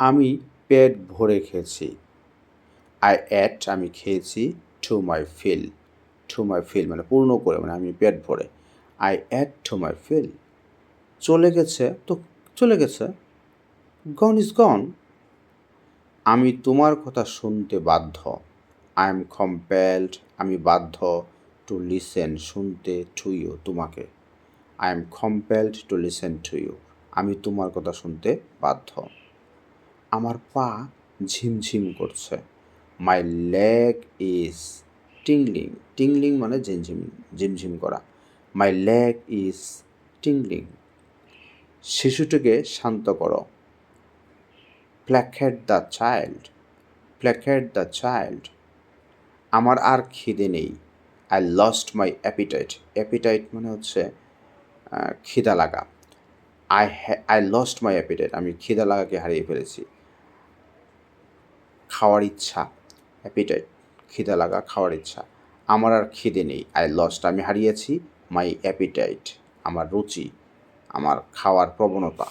আমি পেট ভরে খেয়েছি। আই অ্যাট আমি খেয়েছি, to my fill. To my fill মানে পূর্ণ করে, মানে আমি পেট ভরে। I ate to my fill. চলে গেছে তো চলে গেছে, গন ইজ গন। আমি তোমার কথা শুনতে বাধ্য। আই এম কম্পেলড আমি বাধ্য, টু লিসেন শুনতে, টু ইউ তোমাকে। I am compelled to listen to you আমি তোমার কথা শুনতে বাধ্য। আমার পা ঝিমঝিম করছে। My leg is tingling. Tingling মানে ঝিমঝিম, ঝিমঝিম করা। My leg is tingling. শিশুটিকে শান্ত করো। Placate the child. Placate the child. আমার আর খিদে নেই। I lost my appetite. Appetite মানে হচ্ছে খিদা লাগা। আই লস্ট মাই অ্যাপিটাইট আমি খিদা লাগাকে হারিয়ে ফেলেছি। খাওয়ার ইচ্ছা, অ্যাপিটাইট খিদা লাগা, খাওয়ার ইচ্ছা। আমার আর খিদে নেই। আই লস্ট আমি হারিয়েছি, মাই অ্যাপিটাইট আমার রুচি, আমার খাওয়ার প্রবণতা।